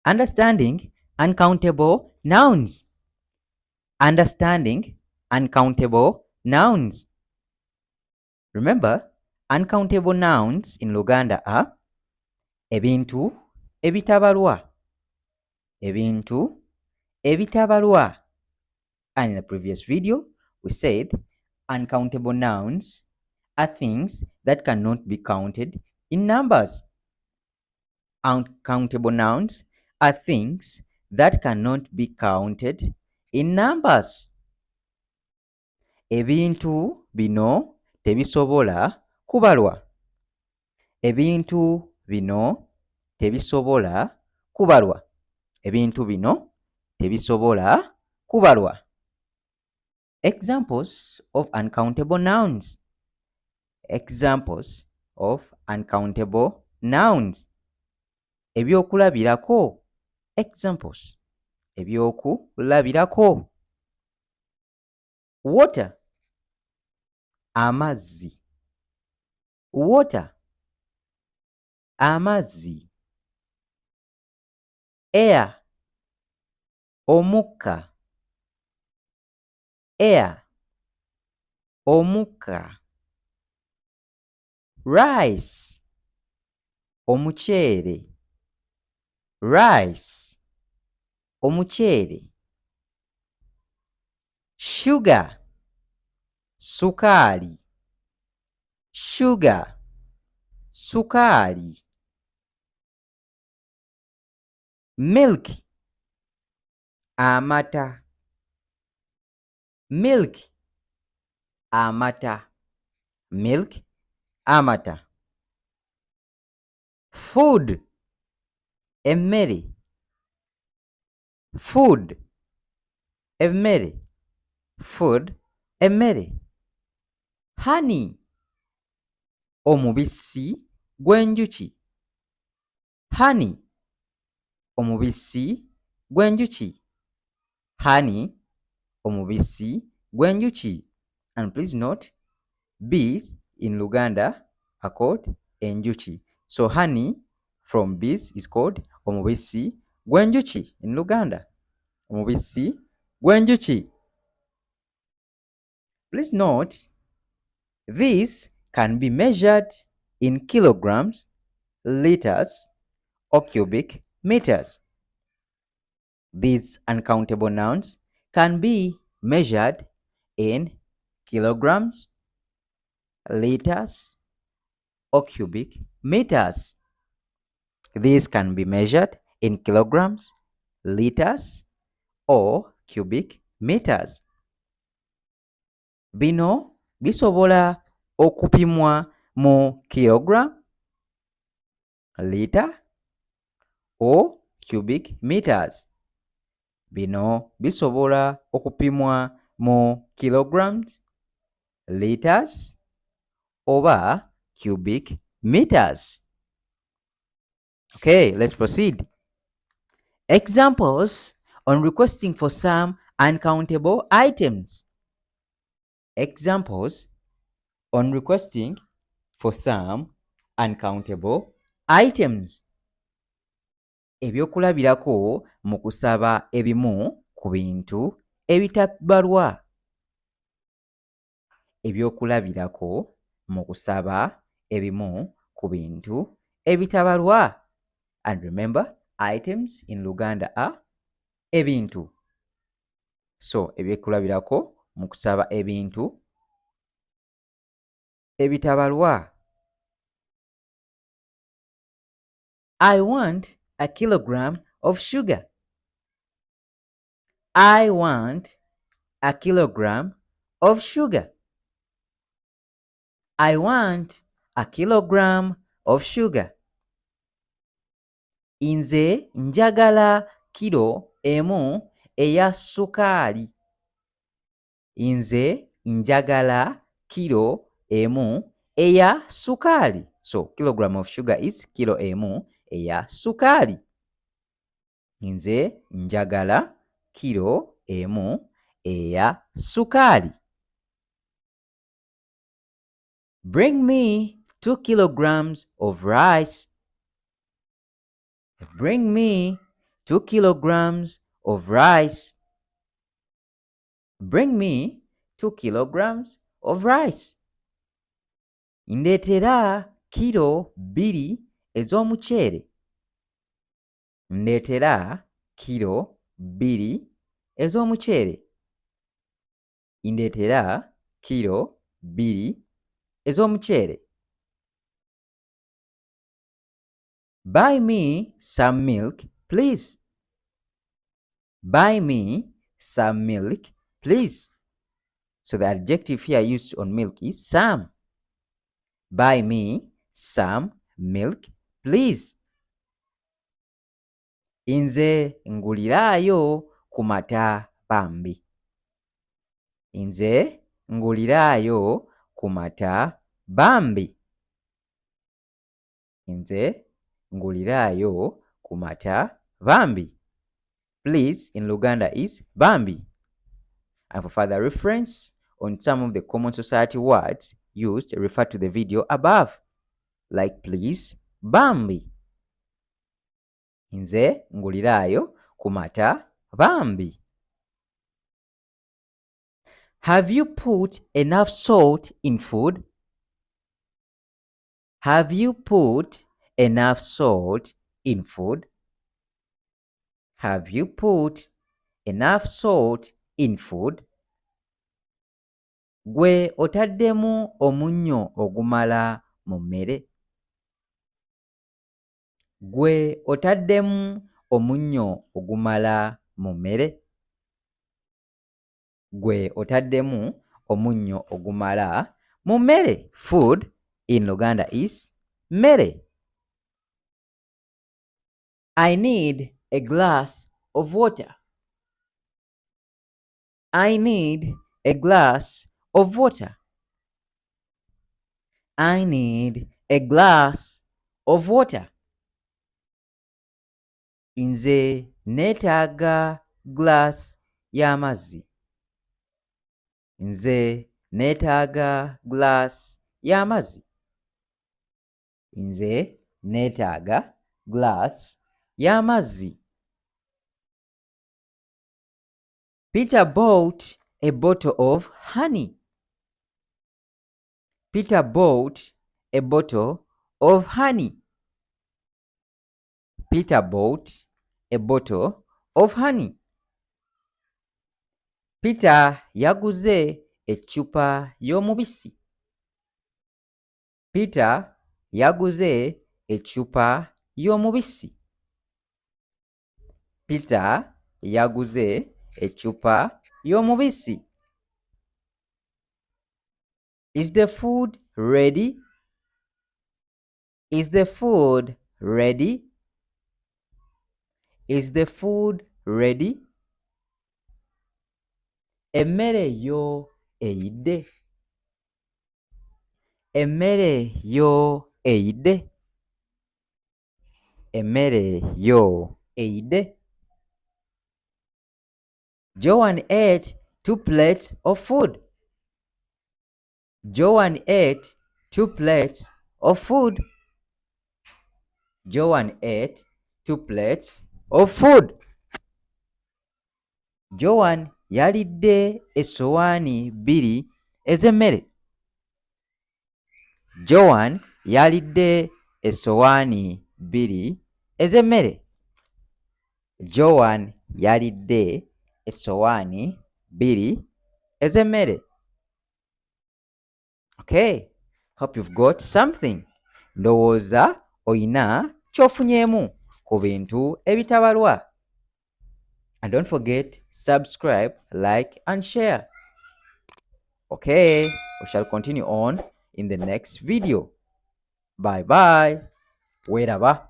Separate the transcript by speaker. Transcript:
Speaker 1: Understanding uncountable nouns. Understanding uncountable nouns. Remember, uncountable nouns in Luganda are Ebintu, Ebitabalwa. Ebintu, Ebitabalwa. And in the previous video, we said uncountable nouns are things that cannot be counted in numbers. Uncountable nouns are things that cannot be counted in numbers. Ebintu bino tebisobola kubalwa. Ebintu bino tebisobola kubalwa. Ebintu bino tebisobola kubalwa. Examples of uncountable nouns. Examples of uncountable nouns. Ebyokulabirako. Examples. Ebyokulabirako. Water. Amazzi. Water. Amazzi. Air. Omukka. Air. Omukka. Rice. Omuceere. Rice. Omuceere. Sugar. Sukaali. Sugar. Sukaali. Milk. Amata. Milk. Amata. Milk. Amata. Food. Emmere. Food. Emmere. Food. Emmere. Honey. Omubisi gw'enjuki. Honey. Omubisi gw'enjuki. Honey. Omubisi gw'enjuki. And please note, bees in Luganda are called enjuki. So honey from bees is called omubisi gw'enjuki in Luganda. Omubisi gw'enjuki. Please note, this can be measured in kilograms, liters, or cubic meters. These uncountable nouns can be measured in kilograms, liters, or cubic meters. These can be measured in kilograms, liters, or cubic meters. Bino bisobola okupimwa mu kilogram, liter, or cubic meters. Bino bisobola okupimwa mu kilograms, liters, oba cubic meters. Okay, let's proceed. Examples on requesting for some uncountable items. Examples on requesting for some uncountable items. Ebyokulabirako mu kusaba ebimu ku bintu ebitabalwa. Ebyokulabirako mu kusaba ebimu ku bintu ebitabalwa. And remember, items in Luganda are ebintu. So, ebyokulabirako mu kusaba ebintu ebitabalwa. I want a kilogram of sugar. I want a kilogram of sugar. I want a kilogram of sugar. Nze njagala kilo emu eya sukaali. Nze njagala kilo emu eya sukaali. So, kilogram of sugar is kilo emu eya sukaali. Nze njagala kilo emu eya sukaali. Bring me 2 kilograms of rice. Bring me 2 kilograms of rice. Bring me 2 kilograms of rice. Ndeetera kilo 2 ez'omuceere. Ndeetera kilo 2 ez'omuceere. Ndeetera kilo 2 ez'omuceere. Buy me some milk, please. Buy me some milk, please. So the adjective here used on milk is some. Buy me some milk, please. Nze nguliraayo ku mata bambi. Nze nguliraayo ku mata bambi. Nze nguliraayo ku mata bambi. Please in Luganda is bambi. And for further reference on some of the common society words used, refer to the video above, like please, bambi. Nze nguliraayo ku mata bambi. Have you put enough salt in food? Have you put enough salt in food? Have you put enough salt in food? Gwe otaddemu omunnyo ogumala mu mmere? Gwe otaddemu omunnyo ogumala mu mmere? Gwe otaddemu omunnyo ogumala mu mmere. Food in Luganda is mmere. I need a glass of water. I need a glass of water. I need a glass of water. Nze neetaaga glass y'amazzi. Nze neetaaga glass y'amazzi. Nze neetaaga glass y'amazzi. Peter bought a bottle of honey. Peter bought a bottle of honey. Peter bought a bottle of honey. Peter yaguze eccupa y'omubisi. Peter yaguze eccupa y'omubisi. Peter yaguze eccupa y'omubisi. Is the food ready? Is the food ready? Is the food ready? Emmere yo eyidde. Emmere yo eyidde. Emmere yo eyidde. Joan ate 2 plates of food. Joan ate 2 plates of food. Joan ate 2 plates of food. Joan yalidde essowaani 2 ez'emmere. Joan yalidde essowaani 2 ez'emmere. Joan yalidde essowaani 2 ez'emmere. Okay, hope you've got something. Ndowooza oyina ky'ofunyeemu ku bintu ebitabalwa. And don't forget, subscribe, like, and share. Okay, we shall continue on in the next video. Bye bye. Weraba.